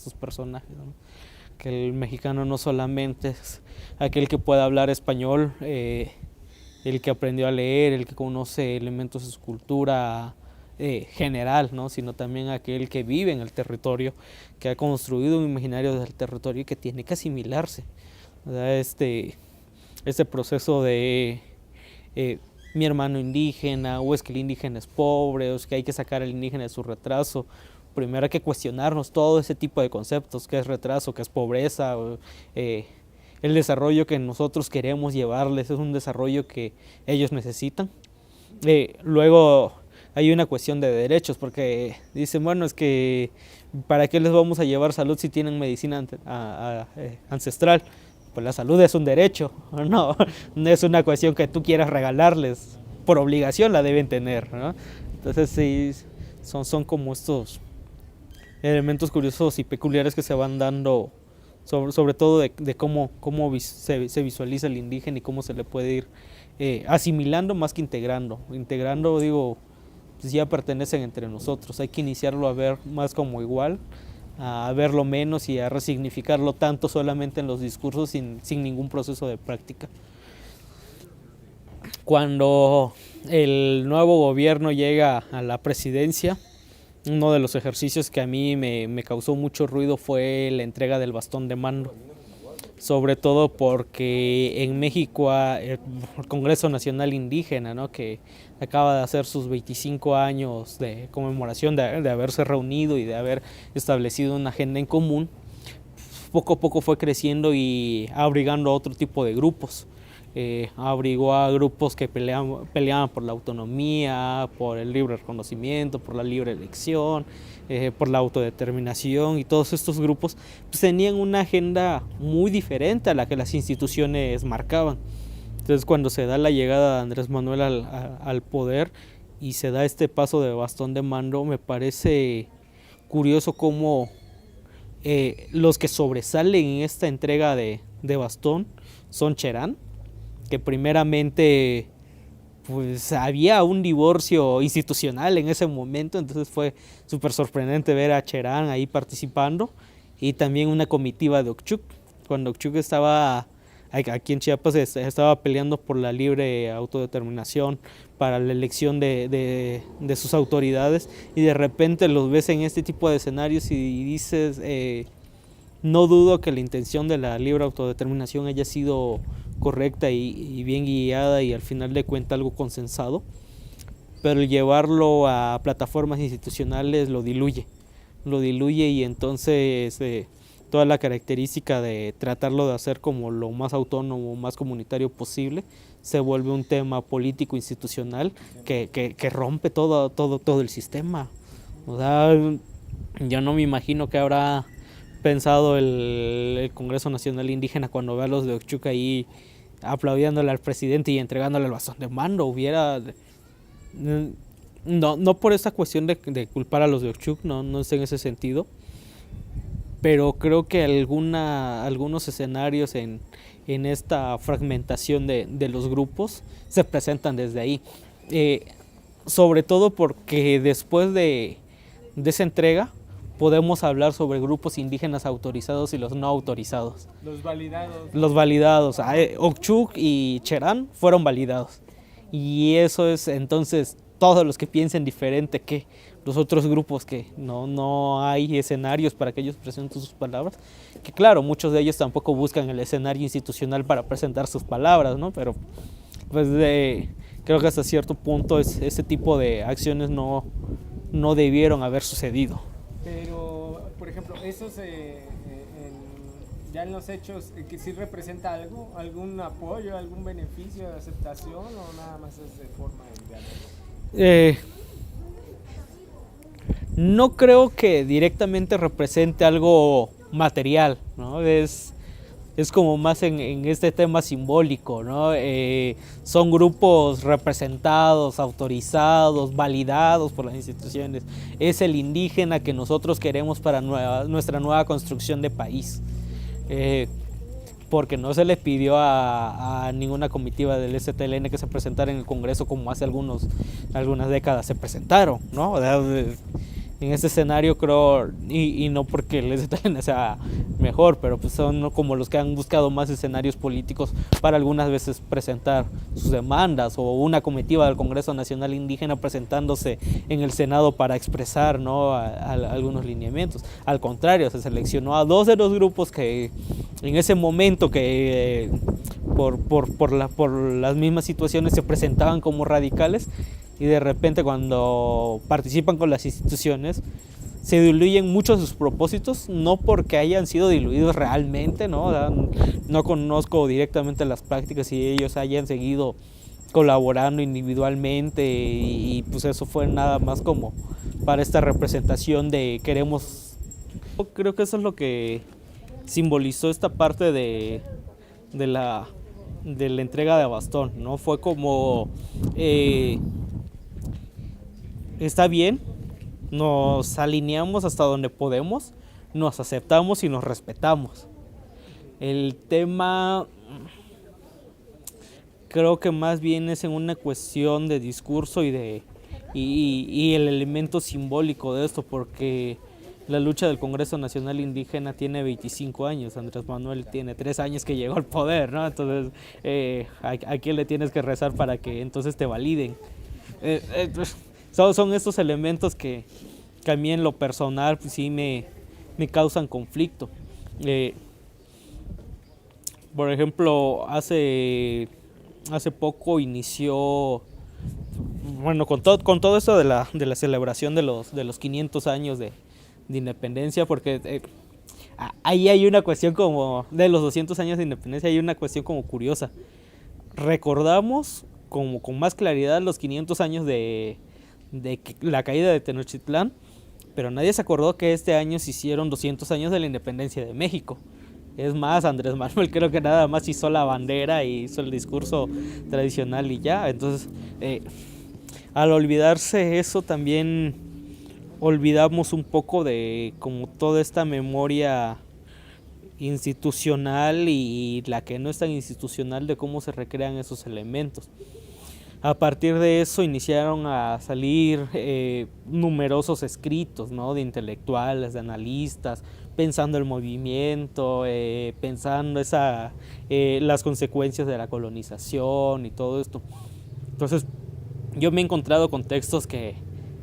estos personajes, ¿no? Que el mexicano no solamente es aquel que puede hablar español, el que aprendió a leer, el que conoce elementos de su cultura general, ¿no? Sino también aquel que vive en el territorio, que ha construido un imaginario del territorio y que tiene que asimilarse. O sea, este proceso de mi hermano indígena, o es que el indígena es pobre, o es que hay que sacar al indígena de su retraso. Primero hay que cuestionarnos todo ese tipo de conceptos, qué es retraso, qué es pobreza, el desarrollo que nosotros queremos llevarles es un desarrollo que ellos necesitan. Luego hay una cuestión de derechos, porque dicen, bueno, es que ¿para qué les vamos a llevar salud si tienen medicina ancestral? Pues la salud es un derecho, no es una cuestión que tú quieras regalarles, por obligación la deben tener, ¿no? Entonces sí, son como estos elementos curiosos y peculiares que se van dando, sobre todo de cómo se visualiza el indígena y cómo se le puede ir asimilando más que integrando. Integrando, digo, pues ya pertenecen entre nosotros, hay que iniciarlo a ver más como igual, a verlo menos y a resignificarlo tanto solamente en los discursos sin ningún proceso de práctica. Cuando el nuevo gobierno llega a la presidencia, uno de los ejercicios que a mí me causó mucho ruido fue la entrega del bastón de mando, sobre todo porque en México el Congreso Nacional Indígena, ¿no?, que acaba de hacer sus 25 años de conmemoración de haberse reunido y de haber establecido una agenda en común, poco a poco fue creciendo y abrigando a otro tipo de grupos. Abrigó a grupos que peleaban por la autonomía, por el libre reconocimiento, por la libre elección, por la autodeterminación, y todos estos grupos pues tenían una agenda muy diferente a la que las instituciones marcaban. Entonces cuando se da la llegada de Andrés Manuel al poder y se da este paso de bastón de mando, me parece curioso cómo los que sobresalen en esta entrega de bastón son Cherán, que primeramente pues había un divorcio institucional en ese momento, entonces fue súper sorprendente ver a Cherán ahí participando, y también una comitiva de Oxchuc. Cuando Oxchuc estaba aquí en Chiapas, estaba peleando por la libre autodeterminación, para la elección de sus autoridades, y de repente los ves en este tipo de escenarios y dices, no dudo que la intención de la libre autodeterminación haya sido correcta y bien guiada y al final de cuentas algo consensado, pero el llevarlo a plataformas institucionales lo diluye y entonces toda la característica de tratarlo de hacer como lo más autónomo, más comunitario posible, se vuelve un tema político institucional que rompe todo el sistema. O sea, yo no me imagino que habrá pensado el Congreso Nacional Indígena cuando ve a los de Oxchuc ahí aplaudiéndole al presidente y entregándole el bastón de mando. Hubiera, no por esta cuestión de culpar a los de Oxchuc, no es en ese sentido, pero creo que algunos escenarios en esta fragmentación de los grupos se presentan desde ahí, sobre todo porque después de esa entrega podemos hablar sobre grupos indígenas autorizados y los no autorizados. Los validados. Oxchuc y Cherán fueron validados. Y eso es entonces todos los que piensen diferente que los otros grupos, que no hay escenarios para que ellos presenten sus palabras. Que claro, muchos de ellos tampoco buscan el escenario institucional para presentar sus palabras, ¿no? Pero pues creo que hasta cierto punto ese tipo de acciones no debieron haber sucedido. Pero, por ejemplo, esos ya en los hechos, que sí representa algo, algún apoyo, algún beneficio de aceptación, o nada más es de forma de no creo que directamente represente algo material, ¿no? Es como más en este tema simbólico, ¿no? Son grupos representados, autorizados, validados por las instituciones. Es el indígena que nosotros queremos para nuestra nueva construcción de país. Porque no se le pidió a ninguna comitiva del STLN que se presentara en el Congreso como hace algunas décadas se presentaron, ¿no? en este escenario creo, y no porque el EZLN sea mejor, pero pues son como los que han buscado más escenarios políticos para algunas veces presentar sus demandas, o una comitiva del Congreso Nacional Indígena presentándose en el Senado para expresar, ¿no?, algunos lineamientos. Al contrario, se seleccionó a 2 de los grupos que en ese momento que por las mismas situaciones se presentaban como radicales, y de repente cuando participan con las instituciones se diluyen muchos de sus propósitos, no porque hayan sido diluidos realmente, ¿no? No conozco directamente las prácticas y ellos hayan seguido colaborando individualmente, y pues eso fue nada más como para esta representación de queremos. Creo que eso es lo que simbolizó esta parte de la entrega de bastón, ¿no? Fue como está bien, nos alineamos hasta donde podemos, nos aceptamos y nos respetamos. El tema creo que más bien es en una cuestión de discurso y el elemento simbólico de esto, porque la lucha del Congreso Nacional Indígena tiene 25 años, Andrés Manuel tiene 3 años que llegó al poder, ¿no? Entonces, ¿a quién le tienes que rezar para que entonces te validen? Son estos elementos que a mí en lo personal pues, sí me causan conflicto. Por ejemplo, hace poco inició, bueno, con todo esto de la celebración de los 500 años de independencia, porque ahí hay una cuestión como, de los 200 años de independencia, hay una cuestión como curiosa. Recordamos como con más claridad los 500 años de la caída de Tenochtitlán, pero nadie se acordó que este año se hicieron 200 años de la independencia de México. Es más, Andrés Manuel creo que nada más hizo la bandera y hizo el discurso tradicional y ya. Entonces, al olvidarse eso, también olvidamos un poco de como toda esta memoria institucional y la que no es tan institucional de cómo se recrean esos elementos. A partir de eso iniciaron a salir numerosos escritos, ¿no?, de intelectuales, de analistas, pensando el movimiento, pensando las consecuencias de la colonización y todo esto. Entonces, yo me he encontrado con textos que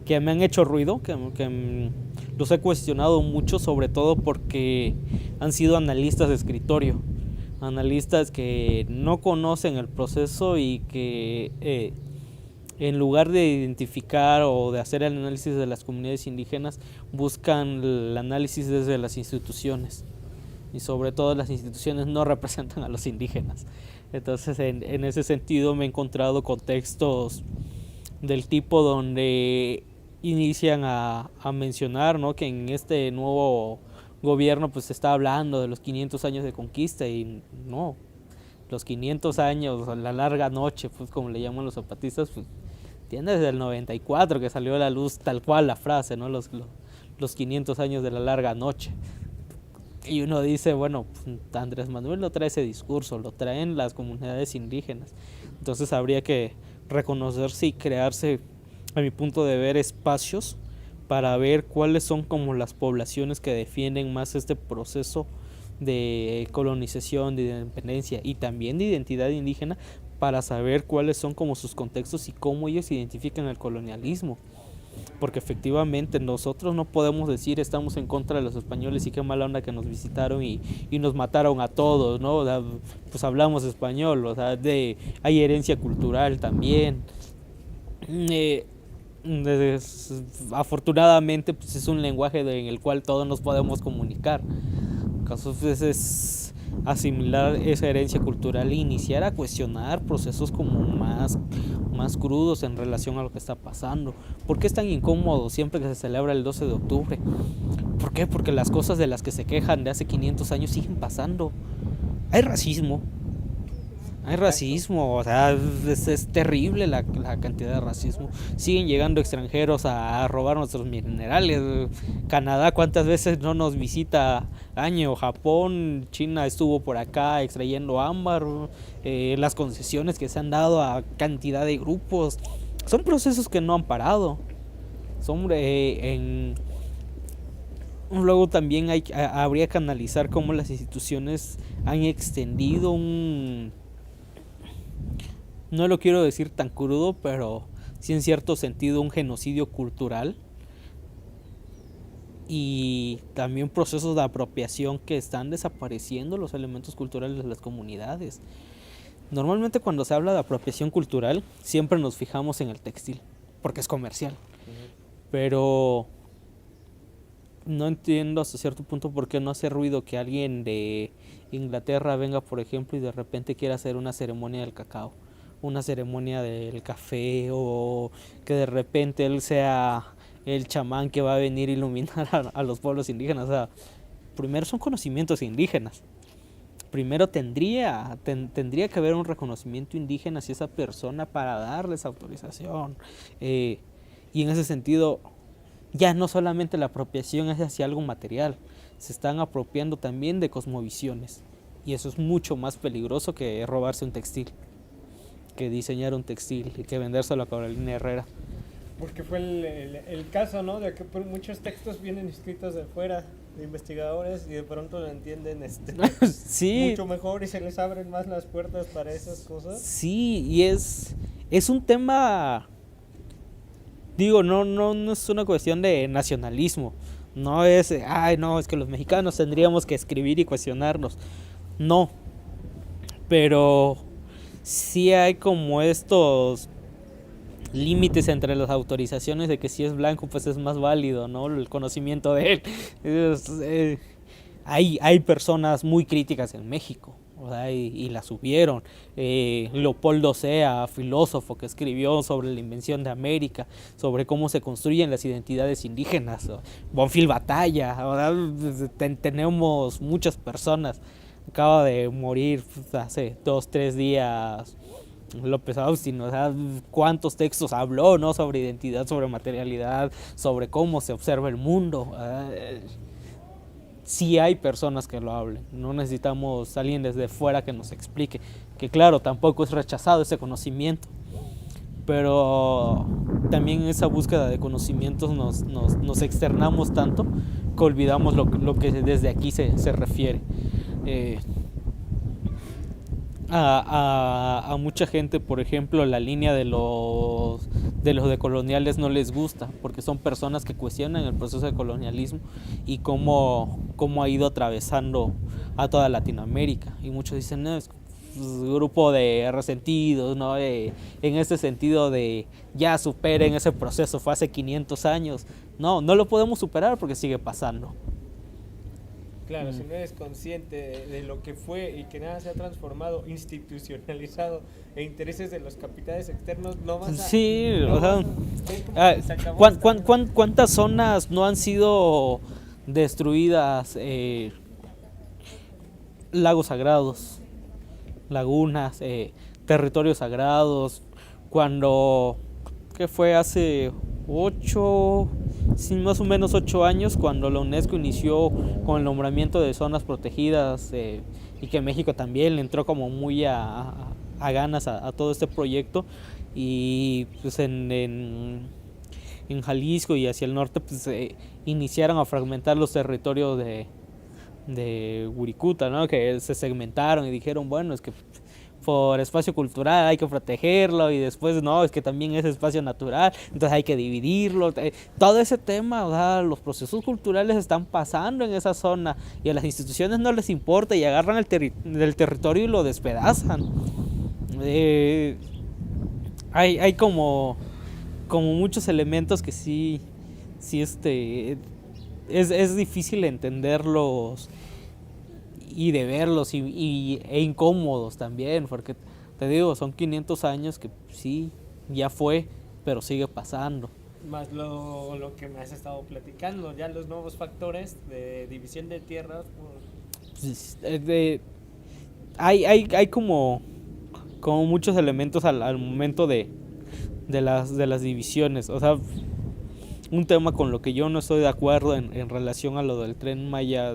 me han hecho ruido, que los he cuestionado mucho, sobre todo porque han sido analistas de escritorio. Analistas que no conocen el proceso y que en lugar de identificar o de hacer el análisis de las comunidades indígenas, buscan el análisis desde las instituciones, y sobre todo las instituciones no representan a los indígenas. Entonces en ese sentido me he encontrado con textos del tipo donde inician a mencionar, ¿no?, que en este nuevo gobierno pues se está hablando de los 500 años de conquista, y no, los 500 años, la larga noche, pues como le llaman los zapatistas, pues tiene desde el 94 que salió a la luz tal cual la frase, ¿no?, los 500 años de la larga noche. Y uno dice, bueno, pues Andrés Manuel no trae ese discurso, lo traen las comunidades indígenas. Entonces habría que reconocerse y crearse, a mi punto de ver, espacios para ver cuáles son como las poblaciones que defienden más este proceso de colonización, de independencia y también de identidad indígena, para saber cuáles son como sus contextos y cómo ellos identifican el colonialismo. Porque efectivamente nosotros no podemos decir estamos en contra de los españoles y qué mala onda que nos visitaron y nos mataron a todos, ¿no? O sea, pues hablamos español, o sea, hay herencia cultural también. Afortunadamente pues es un lenguaje en el cual todos nos podemos comunicar. En casos es asimilar esa herencia cultural e iniciar a cuestionar procesos como más crudos en relación a lo que está pasando. ¿Por qué es tan incómodo siempre que se celebra el 12 de octubre? ¿Por qué? Porque las cosas de las que se quejan de hace 500 años siguen pasando. Hay racismo, o sea, es terrible la cantidad de racismo. Siguen llegando extranjeros a robar nuestros minerales. Canadá, ¿cuántas veces no nos visita año? Japón, China estuvo por acá extrayendo ámbar. Las concesiones que se han dado a cantidad de grupos. Son procesos que no han parado. En Luego también habría que analizar cómo las instituciones han extendido no lo quiero decir tan crudo, pero sí en cierto sentido un genocidio cultural, y también procesos de apropiación que están desapareciendo los elementos culturales de las comunidades. Normalmente cuando se habla de apropiación cultural siempre nos fijamos en el textil, porque es comercial. Pero no entiendo hasta cierto punto por qué no hace ruido que alguien de Inglaterra venga, por ejemplo, y de repente quiera hacer una ceremonia del cacao, una ceremonia del café, o que de repente él sea el chamán que va a venir a iluminar a los pueblos indígenas. O sea, primero son conocimientos indígenas. Primero tendría que haber un reconocimiento indígena hacia esa persona para darles autorización. Y en ese sentido, ya no solamente la apropiación es hacia algo material, se están apropiando también de cosmovisiones. Y eso es mucho más peligroso que robarse un textil, que diseñar un textil y que vendérselo a Carolina Herrera. Porque fue el caso, ¿no? De que muchos textos vienen escritos de fuera, de investigadores, y de pronto lo entienden sí, mucho mejor y se les abren más las puertas para esas cosas. Sí, y es un tema, digo, no es una cuestión de nacionalismo. No es, no, es que los mexicanos tendríamos que escribir y cuestionarnos. No, pero sí hay como estos límites entre las autorizaciones de que si es blanco pues es más válido, ¿no? El conocimiento de él. Hay personas muy críticas en México, o sea, y las hubieron. Leopoldo Sea, filósofo que escribió sobre la invención de América, sobre cómo se construyen las identidades indígenas. Bonfil Batalla, tenemos muchas personas. Acaba de morir hace 2-3 días López Austin, o sea, cuántos textos habló, ¿no? Sobre identidad, sobre materialidad, sobre cómo se observa el mundo. Sí hay personas que lo hablen, no necesitamos alguien desde fuera que nos explique, que claro, tampoco es rechazado ese conocimiento, pero también en esa búsqueda de conocimientos nos externamos tanto que olvidamos lo que desde aquí se refiere. A mucha gente, por ejemplo, la línea de los decoloniales no les gusta, porque son personas que cuestionan el proceso de colonialismo y cómo ha ido atravesando a toda Latinoamérica. Y muchos dicen, no, es un grupo de resentidos, ¿no? En ese sentido de ya superen ese proceso, fue hace 500 años. No lo podemos superar porque sigue pasando. Claro, si no eres consciente de lo que fue y que nada se ha transformado, institucionalizado e intereses de los capitales externos, no vas a... Sí, o sea, ¿cuántas zonas no han sido destruidas? Lagos sagrados, lagunas, territorios sagrados. Cuando, ¿qué fue? Hace más o menos 8 años, cuando la UNESCO inició con el nombramiento de zonas protegidas, y que México también le entró como muy a ganas a todo este proyecto, y pues en Jalisco y hacia el norte pues iniciaron a fragmentar los territorios de Wirikuta, ¿no? Que se segmentaron y dijeron, bueno, es que por espacio cultural hay que protegerlo, y después no, es que también es espacio natural, entonces hay que dividirlo. Todo ese tema, o sea, los procesos culturales están pasando en esa zona y a las instituciones no les importa y agarran el territorio y lo despedazan. Hay como muchos elementos que sí es difícil entenderlos y de verlos e incómodos también, porque te digo, son 500 años que sí, ya fue, pero sigue pasando. Más lo que me has estado platicando, ya los nuevos factores de división de tierras. Hay como muchos elementos al momento de las divisiones. O sea, un tema con lo que yo no estoy de acuerdo en relación a lo del Tren Maya,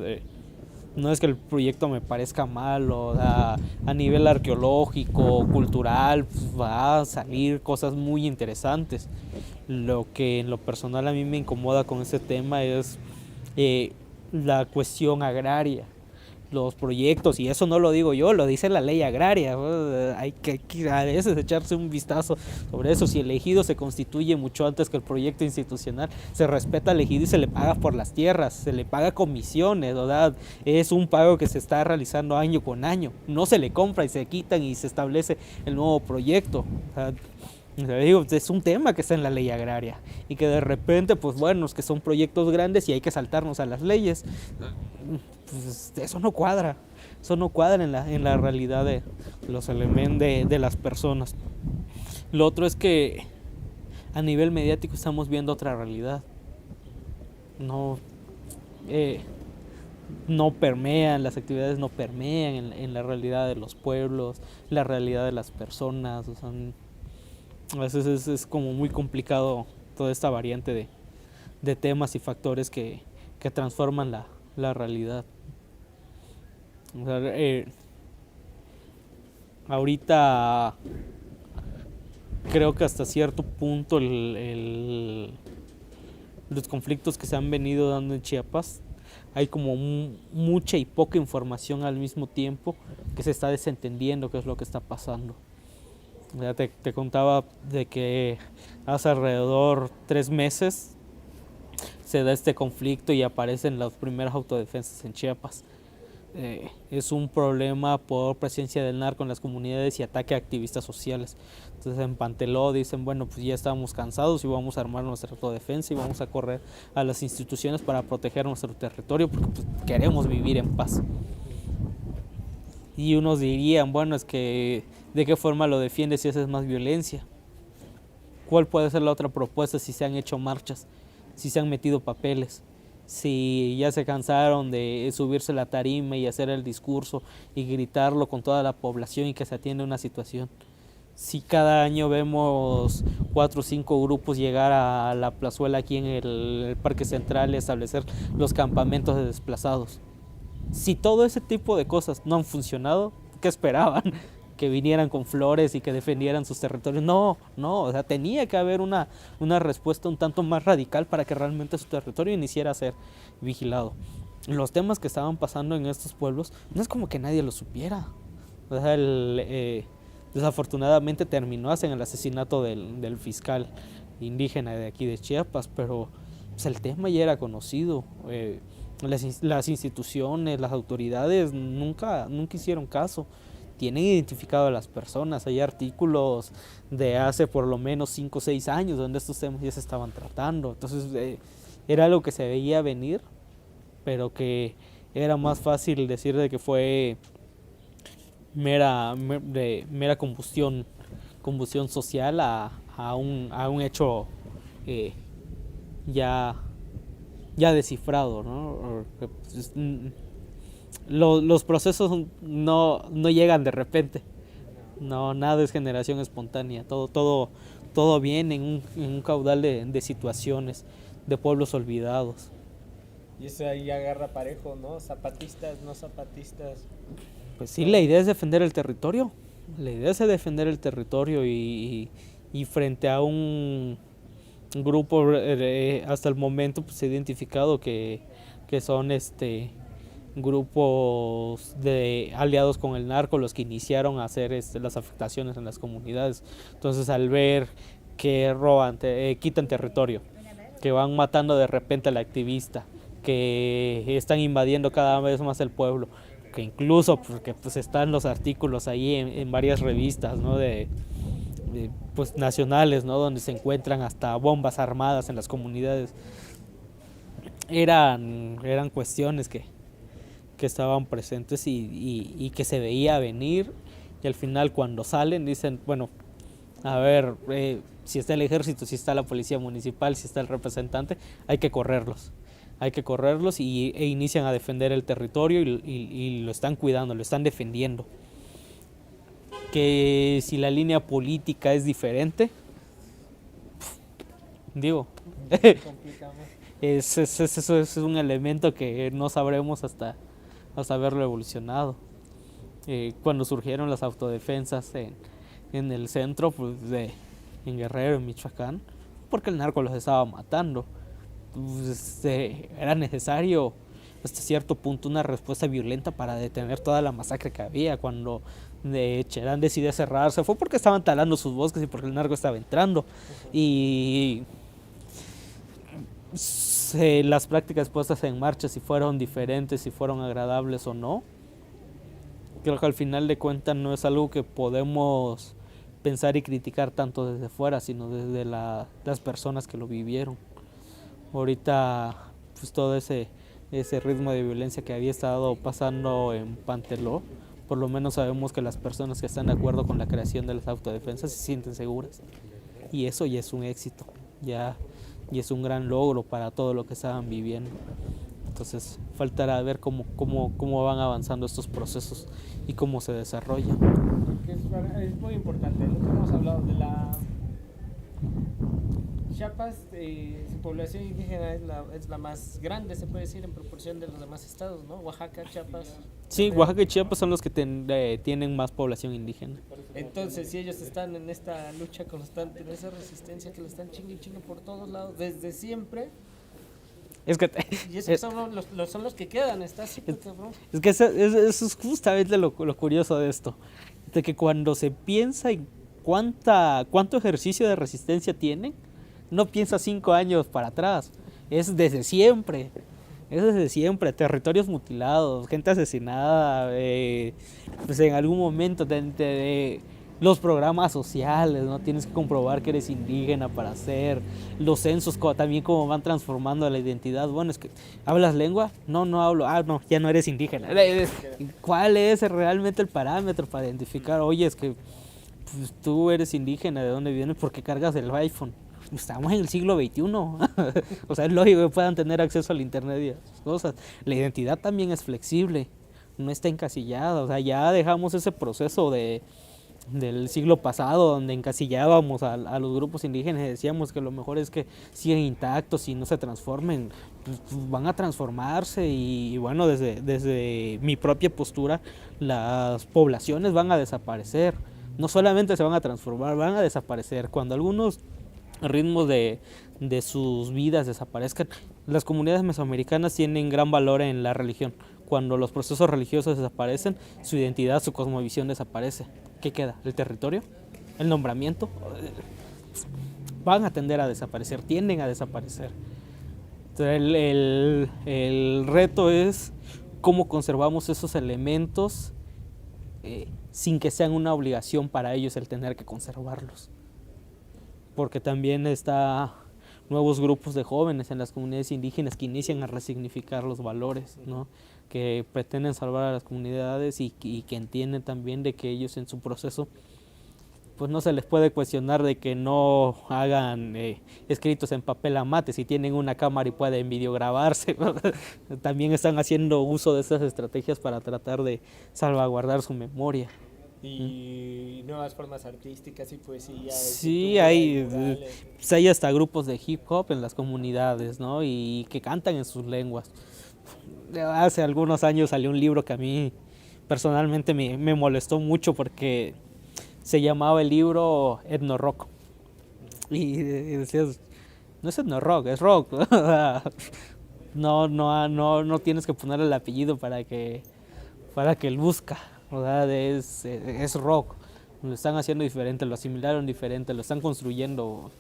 no es que el proyecto me parezca malo, a nivel arqueológico, cultural, va a salir cosas muy interesantes. Lo que en lo personal a mí me incomoda con ese tema es la cuestión agraria, los proyectos, y eso no lo digo yo, lo dice la ley agraria. Hay que a veces echarse un vistazo sobre eso. Si el ejido se constituye mucho antes que el proyecto institucional, se respeta al ejido y se le paga por las tierras, se le paga comisiones, ¿verdad? Es un pago que se está realizando año con año, no se le compra y se quitan y se establece el nuevo proyecto. Digo, es un tema que está en la ley agraria y que de repente, pues bueno, es que son proyectos grandes y hay que saltarnos a las leyes. Pues eso no cuadra en la realidad de los elementos de las personas. Lo otro es que a nivel mediático estamos viendo otra realidad. No permean, las actividades no permean en la realidad de los pueblos, la realidad de las personas. O sea, a veces es como muy complicado toda esta variante de temas y factores que transforman la realidad. O sea, ahorita creo que hasta cierto punto los conflictos que se han venido dando en Chiapas, hay como mucha y poca información al mismo tiempo que se está desentendiendo qué es lo que está pasando. Ya te contaba de que hace alrededor 3 meses se da este conflicto y aparecen las primeras autodefensas en Chiapas. Es un problema por presencia del narco en las comunidades y ataque a activistas sociales. Entonces en Panteló dicen, bueno, pues ya estamos cansados y vamos a armar nuestra autodefensa y vamos a correr a las instituciones para proteger nuestro territorio porque pues, queremos vivir en paz. Y unos dirían, bueno, es que ¿de qué forma lo defiendes si esa es más violencia? ¿Cuál puede ser la otra propuesta si se han hecho marchas, si se han metido papeles? Si ya se cansaron de subirse a la tarima y hacer el discurso y gritarlo con toda la población y que se atiende una situación. Si cada año vemos 4 o 5 grupos llegar a la plazuela aquí en el Parque Central y establecer los campamentos de desplazados. Si todo ese tipo de cosas no han funcionado, ¿qué esperaban? Que vinieran con flores y que defendieran sus territorios. No, o sea, tenía que haber una respuesta un tanto más radical para que realmente su territorio iniciara a ser vigilado. Los temas que estaban pasando en estos pueblos, no es como que nadie lo supiera. O sea, desafortunadamente terminó así en el asesinato del fiscal indígena de aquí de Chiapas, pero pues, el tema ya era conocido. Las instituciones, las autoridades nunca hicieron caso. Tienen identificado a las personas. Hay artículos de hace por lo menos 5 o 6 años donde estos temas ya se estaban tratando. Entonces era algo que se veía venir, pero que era más fácil decir de que fue mera combustión social a un hecho ya descifrado, ¿no? Los procesos no llegan de repente. No, nada es generación espontánea. Todo viene en un caudal de situaciones, de pueblos olvidados. Y eso ahí agarra parejo, ¿no? Zapatistas, no zapatistas. Pues sí, la idea es defender el territorio. La idea es defender el territorio y frente a un grupo hasta el momento pues, se ha identificado que son grupos de aliados con el narco los que iniciaron a hacer las afectaciones en las comunidades. Entonces al ver que roban, quitan territorio, que van matando de repente al activista, que están invadiendo cada vez más el pueblo, que incluso porque pues están los artículos ahí en varias revistas, ¿no? Pues nacionales, ¿no? Donde se encuentran hasta bombas armadas en las comunidades. Eran cuestiones que estaban presentes y que se veía venir, y al final cuando salen dicen, bueno, a ver, si está el ejército, si está la policía municipal, si está el representante, hay que correrlos e inician a defender el territorio y lo están cuidando, lo están defendiendo. Que si la línea política es diferente, digo, eso es un elemento que no sabremos hasta verlo evolucionado. Cuando surgieron las autodefensas en el centro, pues en Guerrero, en Michoacán, porque el narco los estaba matando. Pues, era necesario hasta cierto punto una respuesta violenta para detener toda la masacre que había. Cuando Cherán decidió cerrarse fue porque estaban talando sus bosques y porque el narco estaba entrando. Y las prácticas puestas en marcha, si fueron diferentes, si fueron agradables o no, creo que al final de cuentas no es algo que podemos pensar y criticar tanto desde fuera, sino desde las personas que lo vivieron. Ahorita pues todo ese ritmo de violencia que había estado pasando en Panteló, por lo menos sabemos que las personas que están de acuerdo con la creación de las autodefensas se sienten seguras, y eso ya es un éxito, ya es un gran logro para todo lo que estaban viviendo. Entonces faltará ver cómo van avanzando estos procesos y cómo se desarrollan. Es muy importante, lo que hemos hablado de la Chiapas, su población indígena es la más grande, se puede decir, en proporción de los demás estados, ¿no? Oaxaca, Chiapas. Sí, Oaxaca y Chiapas son los que tienen más población indígena. Entonces, si ellos están en esta lucha constante, en esa resistencia que lo están chingue por todos lados, desde siempre. Es que y esos son los que quedan, está súper cabrón. Es que eso es justamente lo curioso de esto, de que cuando se piensa en cuánto ejercicio de resistencia tienen, no piensa 5 años para atrás, es desde siempre, territorios mutilados, gente asesinada, pues en algún momento de los programas sociales, ¿no? Tienes que comprobar que eres indígena para hacer los censos, también cómo van transformando la identidad. Bueno, es que ¿hablas lengua? No hablo. No, ya no eres indígena. ¿Cuál es realmente el parámetro para identificar? Oye, es que pues, tú eres indígena, ¿de dónde vienes? ¿Por qué cargas el iPhone? Estamos en el siglo XXI. O sea, es lógico que puedan tener acceso al internet y a esas cosas. La identidad también es flexible, no está encasillada. O sea, ya dejamos ese proceso del siglo pasado donde encasillábamos a los grupos indígenas y decíamos que lo mejor es que sigan intactos y no se transformen. Pues van a transformarse y bueno, desde mi propia postura, las poblaciones van a desaparecer. No solamente se van a transformar, van a desaparecer. Cuando algunos ritmos de sus vidas desaparezcan, las comunidades mesoamericanas tienen gran valor en la religión. Cuando los procesos religiosos desaparecen, su identidad, su cosmovisión desaparece. ¿Qué queda? ¿El territorio? ¿El nombramiento? Van a tender a desaparecer, tienden a desaparecer. Entonces, el reto es cómo conservamos esos elementos sin que sean una obligación para ellos el tener que conservarlos. Porque también está nuevos grupos de jóvenes en las comunidades indígenas que inician a resignificar los valores, ¿no? Que pretenden salvar a las comunidades y que entienden también de que ellos en su proceso pues no se les puede cuestionar de que no hagan escritos en papel a mate si tienen una cámara y pueden videograbarse. También están haciendo uso de esas estrategias para tratar de salvaguardar su memoria. Y nuevas formas artísticas y poesía. Sí, hay hasta grupos de hip hop en las comunidades, ¿no? Y que cantan en sus lenguas. Hace algunos años salió un libro que a mí personalmente me molestó mucho porque se llamaba el libro Etno Rock. Y decías, no es etno rock, es rock. No tienes que poner el apellido para que él busca. O sea, es rock. Lo están haciendo diferente, lo asimilaron diferente, lo están construyendo.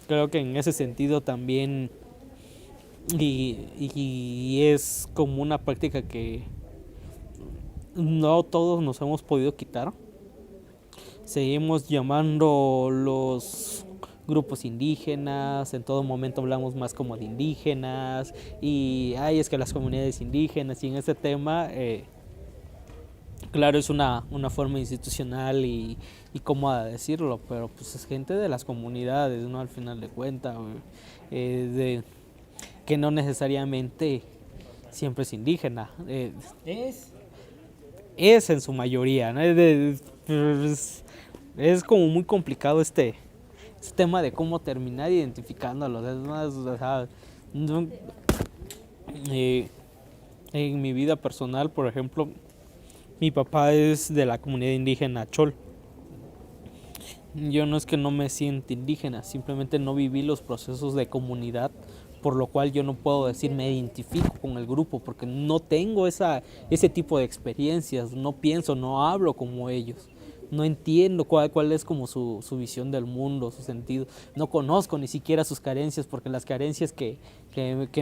Creo que en ese sentido también y es como una práctica que no todos nos hemos podido quitar. Seguimos llamando los grupos indígenas, en todo momento hablamos más como de indígenas y es que las comunidades indígenas, y en ese tema claro, es una forma institucional y cómoda de decirlo, pero pues es gente de las comunidades, ¿no? Al final de cuentas, que no necesariamente siempre es indígena. Es en su mayoría, ¿no? Es como muy complicado este tema de cómo terminar identificándolos. Es más, o sea, en mi vida personal, por ejemplo, mi papá es de la comunidad indígena Chol. Yo no es que no me sienta indígena, simplemente no viví los procesos de comunidad por lo cual yo no puedo decir me identifico con el grupo, porque no tengo ese tipo de experiencias, no pienso, no hablo como ellos. No entiendo cuál es como su visión del mundo, su sentido. No conozco ni siquiera sus carencias, porque las carencias que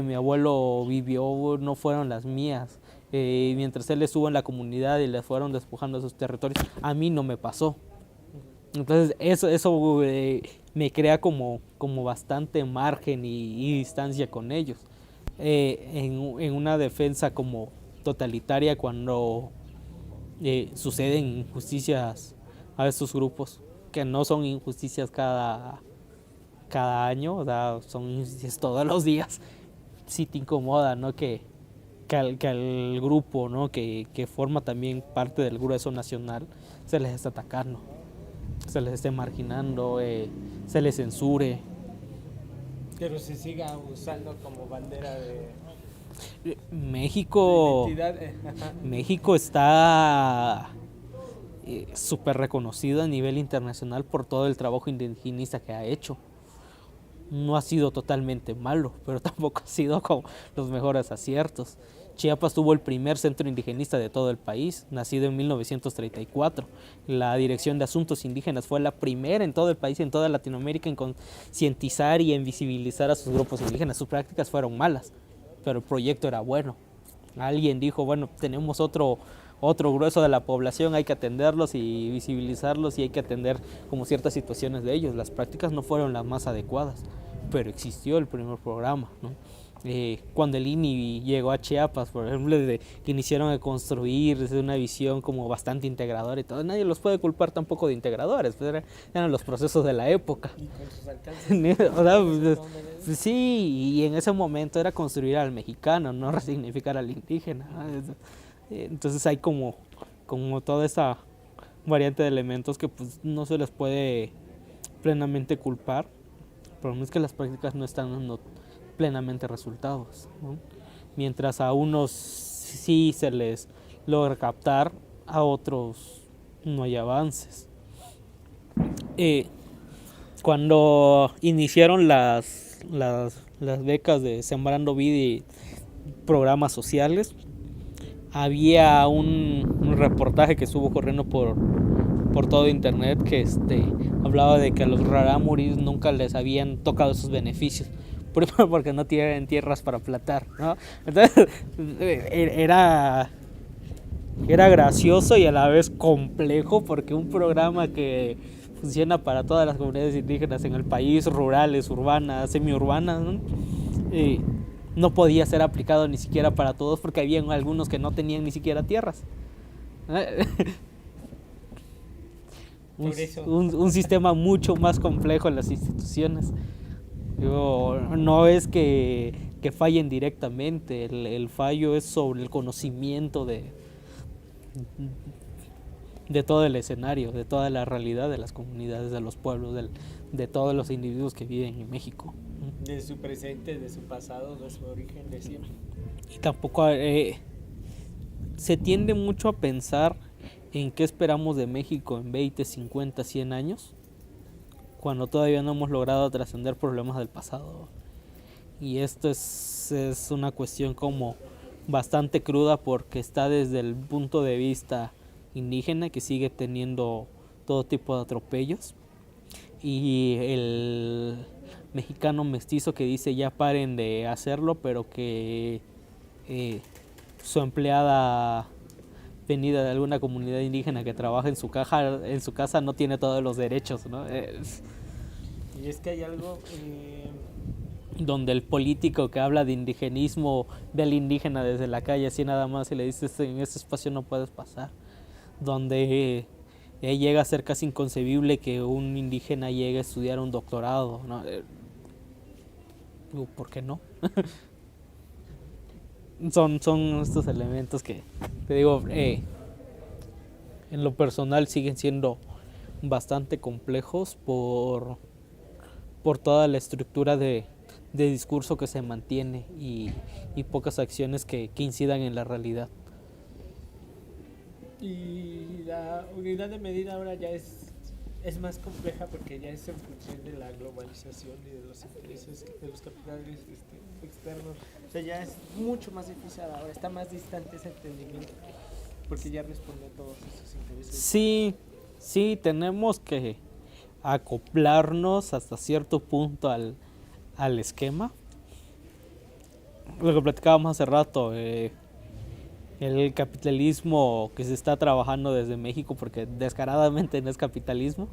mi abuelo vivió no fueron las mías. Mientras él estuvo en la comunidad y le fueron despojando de sus territorios, a mí no me pasó. Entonces eso me crea como bastante margen y distancia con ellos. En una defensa como totalitaria, cuando suceden injusticias a estos grupos, que no son injusticias cada año, o sea, son injusticias todos los días, sí te incomoda, ¿no? Que al grupo, ¿no? que forma también parte del grueso nacional, se les está atacando, se les esté marginando, se les censure. Pero se siga usando como bandera de México, identidad. México está súper reconocido a nivel internacional por todo el trabajo indigenista que ha hecho. No ha sido totalmente malo, pero tampoco ha sido con los mejores aciertos. Chiapas tuvo el primer centro indigenista de todo el país, nacido en 1934. La Dirección de Asuntos Indígenas fue la primera en todo el país, en toda Latinoamérica, en concientizar y en visibilizar a sus grupos indígenas. Sus prácticas fueron malas, pero el proyecto era bueno. Alguien dijo, bueno, tenemos otro grueso de la población, hay que atenderlos y visibilizarlos, y hay que atender como ciertas situaciones de ellos. Las prácticas no fueron las más adecuadas, pero existió el primer programa, ¿no? Cuando el INI llegó a Chiapas, por ejemplo, desde que iniciaron a construir desde una visión como bastante integradora y todo, nadie los puede culpar tampoco de integradores, pues eran los procesos de la época. Y con sus alcances. O sea, pues, sí, y en ese momento era construir al mexicano, no resignificar al indígena. Entonces hay como toda esa variante de elementos que pues no se les puede plenamente culpar. El problema es que las prácticas no están dando plenamente resultados, ¿no? Mientras a unos sí se les logra captar, a otros no hay avances. Cuando iniciaron las becas de Sembrando Vida y programas sociales, había un reportaje que estuvo corriendo por todo internet que hablaba de que a los rarámuris nunca les habían tocado esos beneficios, porque no tienen tierras para plantar, ¿no? Entonces era gracioso y a la vez complejo, porque un programa que funciona para todas las comunidades indígenas en el país, rurales, urbanas, semiurbanas, ¿no? No podía ser aplicado ni siquiera para todos, porque había algunos que no tenían ni siquiera tierras. Un sistema mucho más complejo en las instituciones. No es que fallen directamente, el fallo es sobre el conocimiento de todo el escenario, de toda la realidad de las comunidades, de los pueblos, de todos los individuos que viven en México. De su presente, de su pasado, de su origen, de siempre. Y tampoco se tiende mucho a pensar en qué esperamos de México en 20, 50, 100 años, cuando todavía no hemos logrado trascender problemas del pasado. Y esto es una cuestión como bastante cruda, porque está desde el punto de vista indígena, que sigue teniendo todo tipo de atropellos, y el mexicano mestizo, que dice ya paren de hacerlo, pero que su empleada venida de alguna comunidad indígena que trabaja en su casa no tiene todos los derechos, ¿no? Y es que hay algo donde el político que habla de indigenismo ve al indígena desde la calle así nada más y le dice, en este espacio no puedes pasar, donde llega a ser casi inconcebible que un indígena llegue a estudiar un doctorado, ¿no? ¿Por qué no? Son estos elementos que, te digo, en lo personal siguen siendo bastante complejos por toda la estructura de discurso que se mantiene y pocas acciones que incidan en la realidad. Y la unidad de medida ahora ya es es más compleja porque ya es en función de la globalización y de los intereses de los capitales externos. O sea, ya es mucho más difícil ahora, está más distante ese entendimiento porque ya responde a todos esos intereses. Sí, tenemos que acoplarnos hasta cierto punto al esquema. Lo que platicábamos hace rato, el capitalismo que se está trabajando desde México, porque descaradamente no es capitalismo,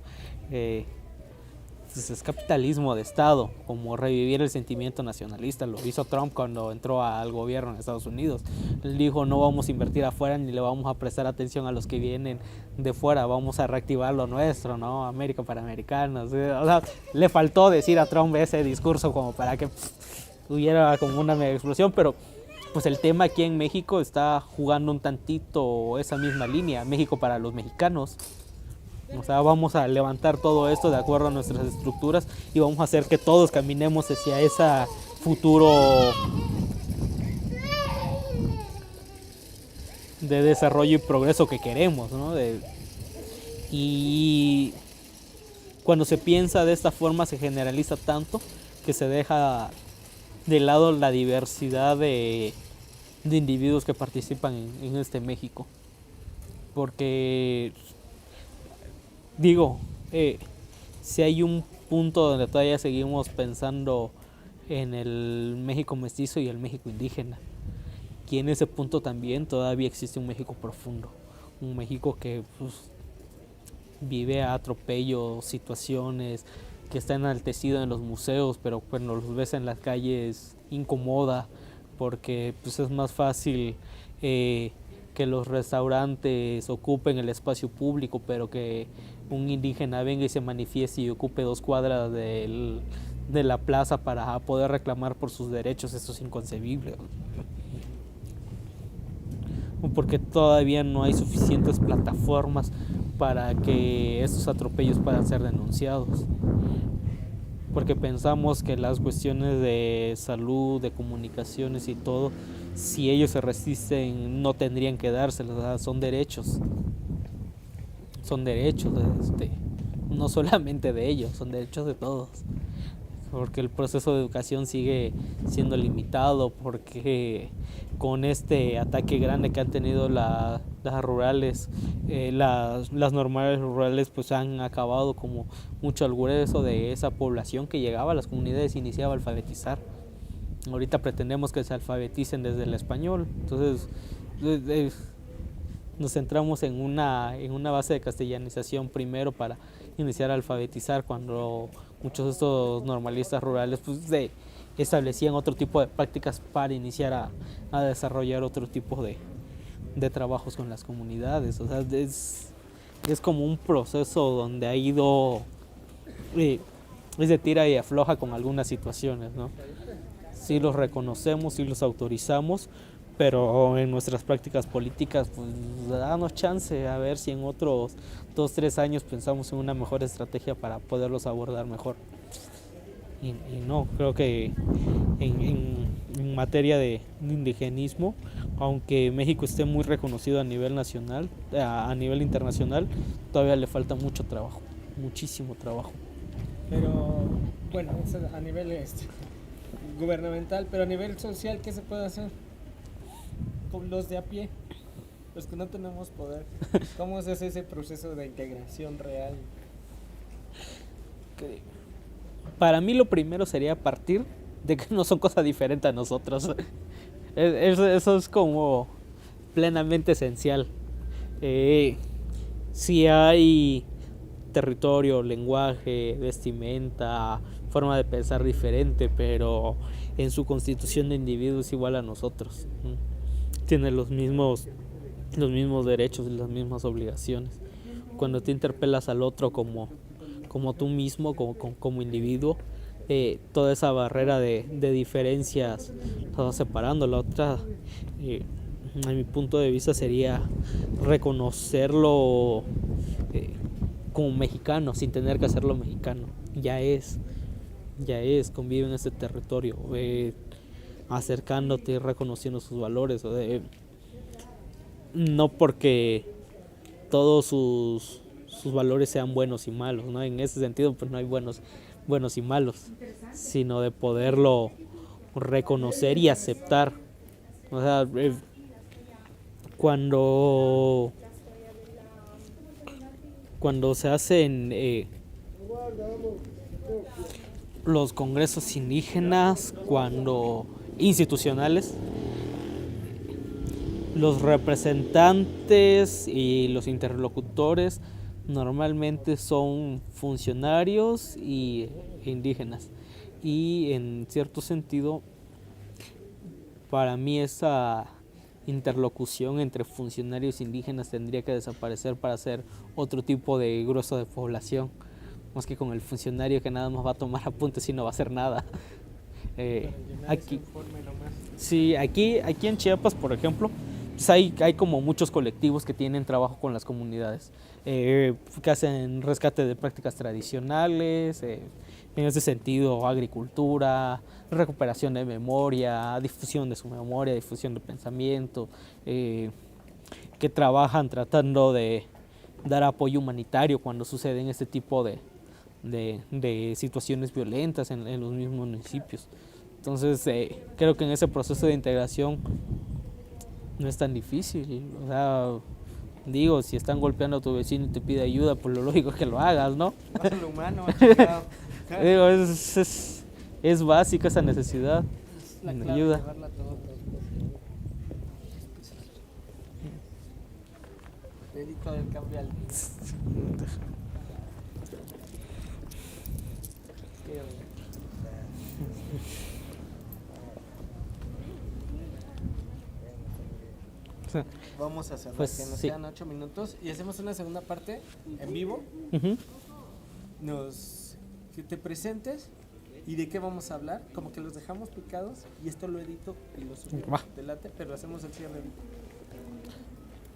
pues es capitalismo de Estado, como revivir el sentimiento nacionalista. Lo hizo Trump cuando entró al gobierno en Estados Unidos. Él dijo: no vamos a invertir afuera ni le vamos a prestar atención a los que vienen de fuera, vamos a reactivar lo nuestro, ¿no? América para americanos. O sea, le faltó decir a Trump ese discurso como para que hubiera como una mega explosión, pero pues el tema aquí en México está jugando un tantito esa misma línea, México para los mexicanos. O sea, vamos a levantar todo esto de acuerdo a nuestras estructuras y vamos a hacer que todos caminemos hacia ese futuro de desarrollo y progreso que queremos, ¿no? Y cuando se piensa de esta forma se generaliza tanto que se deja de lado la diversidad de individuos que participan en este México. Porque digo, si hay un punto donde todavía seguimos pensando en el México mestizo y el México indígena, y en ese punto también todavía existe un México profundo, un México que pues, vive a atropellos, situaciones, que está enaltecido en los museos, pero cuando los ves en las calles incomoda, porque pues es más fácil que los restaurantes ocupen el espacio público, pero que un indígena venga y se manifieste y ocupe 2 cuadras de la plaza para poder reclamar por sus derechos. Eso es inconcebible. Porque todavía no hay suficientes plataformas para que estos atropellos puedan ser denunciados. Porque pensamos que las cuestiones de salud, de comunicaciones y todo, si ellos se resisten, no tendrían que dárselos, ¿verdad? Son derechos. Son derechos, no solamente de ellos, son derechos de todos. Porque el proceso de educación sigue siendo limitado, porque con este ataque grande que han tenido las rurales, las normales rurales pues han acabado como mucho al grueso de esa población que llegaba a las comunidades y iniciaba a alfabetizar. Ahorita pretendemos que se alfabeticen desde el español, entonces nos centramos en una base de castellanización primero para iniciar a alfabetizar, cuando muchos de estos normalistas rurales pues establecían otro tipo de prácticas para iniciar a desarrollar otro tipo de trabajos con las comunidades. O sea, es como un proceso donde ha ido es de tira y afloja con algunas situaciones, ¿no? Sí los reconocemos, sí los autorizamos, pero en nuestras prácticas políticas pues danos chance a ver si en otros 2-3 años pensamos en una mejor estrategia para poderlos abordar mejor. Y no, creo que en materia de indigenismo, aunque México esté muy reconocido a nivel nacional, a nivel internacional, todavía le falta mucho trabajo, muchísimo trabajo. Pero bueno, eso a nivel gubernamental, pero a nivel social, ¿qué se puede hacer? Con los de a pie, los que no tenemos poder, ¿cómo se hace ese proceso de integración real? Para mí lo primero sería partir de que no son cosas diferentes a nosotros. Eso es como plenamente esencial. Si hay territorio, lenguaje, vestimenta, forma de pensar diferente, pero en su constitución de individuo es igual a nosotros. Tiene los mismos derechos y las mismas obligaciones. Cuando te interpelas al otro como tú mismo, como individuo, toda esa barrera de diferencias la vas separando. La otra, a mi punto de vista, sería reconocerlo como mexicano, sin tener que hacerlo mexicano. Ya es, convive en ese territorio, acercándote y reconociendo sus valores. No porque todos sus valores sean buenos y malos, ¿no? En ese sentido, pues no hay buenos y malos, sino de poderlo reconocer y aceptar. O sea, cuando se hacen los congresos indígenas, cuando institucionales, los representantes y los interlocutores normalmente son funcionarios e indígenas, y en cierto sentido para mí esa interlocución entre funcionarios indígenas tendría que desaparecer para hacer otro tipo de grueso de población, más que con el funcionario que nada más va a tomar apuntes y no va a hacer nada. Aquí, sí, aquí en Chiapas, por ejemplo, pues hay como muchos colectivos que tienen trabajo con las comunidades, que hacen rescate de prácticas tradicionales, en ese sentido agricultura, recuperación de memoria, difusión de su memoria, difusión de pensamiento, que trabajan tratando de dar apoyo humanitario cuando suceden este tipo de situaciones violentas en los mismos municipios. Entonces creo que en ese proceso de integración no es tan difícil. O sea, digo, si están golpeando a tu vecino y te pide ayuda, pues lo lógico es que lo hagas, ¿no? Más lo humano, chingado. Digo, es básica esa necesidad de ayuda. Dedito del cambio al... Vamos a cerrar, Pues, que nos sí. quedan 8 minutos y hacemos una segunda parte en vivo. Uh-huh. Que te presentes y de qué vamos a hablar, como que los dejamos picados y esto lo edito y lo subo delante, pero hacemos el cierre.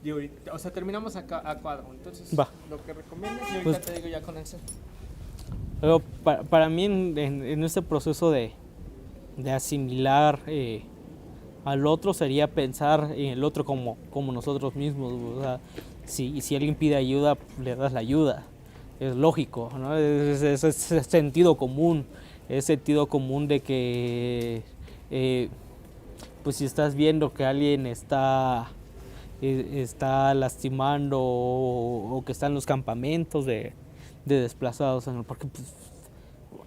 Y ahorita, o sea, terminamos a cuadro, entonces lo que recomiendas y ahorita pues, te digo ya con eso. Pero para mí en este proceso de asimilar al otro sería pensar en el otro como nosotros mismos. O sea, si alguien pide ayuda, le das la ayuda. Es lógico, ¿no? Es sentido común. Es sentido común de que pues si estás viendo que alguien está lastimando o que está en los campamentos de desplazados, porque pues,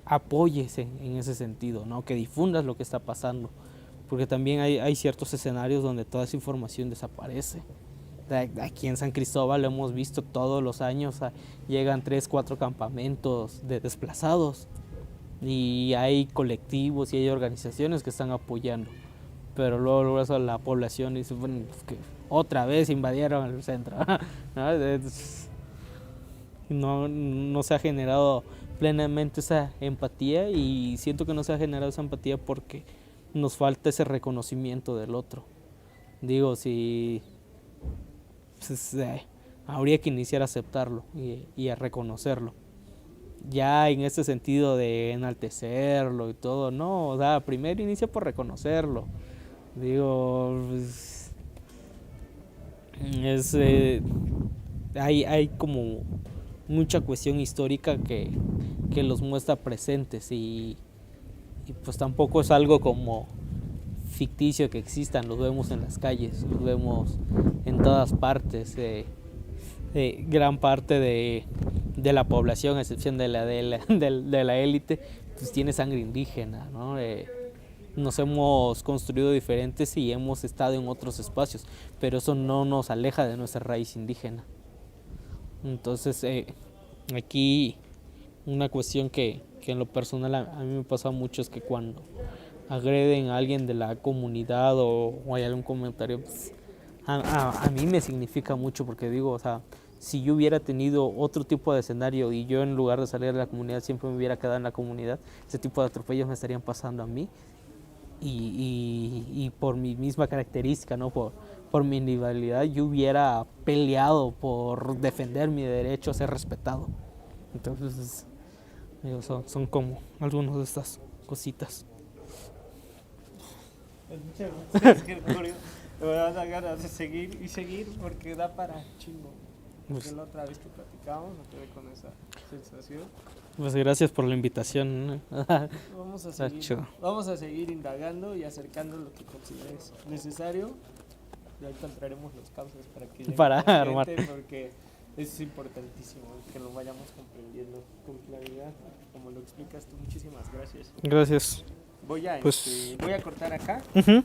apoyes en ese sentido, ¿no? Que difundas lo que está pasando, porque también hay ciertos escenarios donde toda esa información desaparece. Aquí en San Cristóbal lo hemos visto todos los años, llegan 3-4 campamentos de desplazados y hay colectivos y hay organizaciones que están apoyando, pero luego eso la población dice, bueno, pues que otra vez invadieron el centro. No se ha generado plenamente esa empatía, y siento que no se ha generado esa empatía porque nos falta ese reconocimiento del otro. Digo, si pues, habría que iniciar a aceptarlo y a reconocerlo. Ya en este sentido de enaltecerlo y todo, no, o sea, primero inicia por reconocerlo. Digo, pues, hay como mucha cuestión histórica que los muestra presentes y pues tampoco es algo como ficticio que existan, los vemos en las calles, los vemos en todas partes. Gran parte de la población, a excepción de la élite, pues tiene sangre indígena, ¿no? Nos hemos construido diferentes y hemos estado en otros espacios, pero eso no nos aleja de nuestra raíz indígena. Entonces, aquí una cuestión que en lo personal a mí me pasa mucho es que cuando agreden a alguien de la comunidad o hay algún comentario, pues, a mí me significa mucho, porque digo, o sea, si yo hubiera tenido otro tipo de escenario y yo en lugar de salir de la comunidad siempre me hubiera quedado en la comunidad, ese tipo de atropellos me estarían pasando a mí y por mi misma característica, ¿no? Por mi individualidad, yo hubiera peleado por defender mi derecho a ser respetado. Entonces, digo, son como algunas de estas cositas. Muchas gracias, me van a dar ganas de seguir porque da para chingo. Pues, la otra vez que platicamos me quedé con esa sensación. pues gracias por la invitación. Vamos a Está seguir, chido. vamos a seguir indagando y acercando lo que consideres necesario. Ya encontraremos los cauces para que llegue Para a la armar. gente, porque es importantísimo que lo vayamos comprendiendo con claridad, como lo explicas tú. Muchísimas gracias. Gracias. Voy a, Pues- voy a cortar acá. Ujú.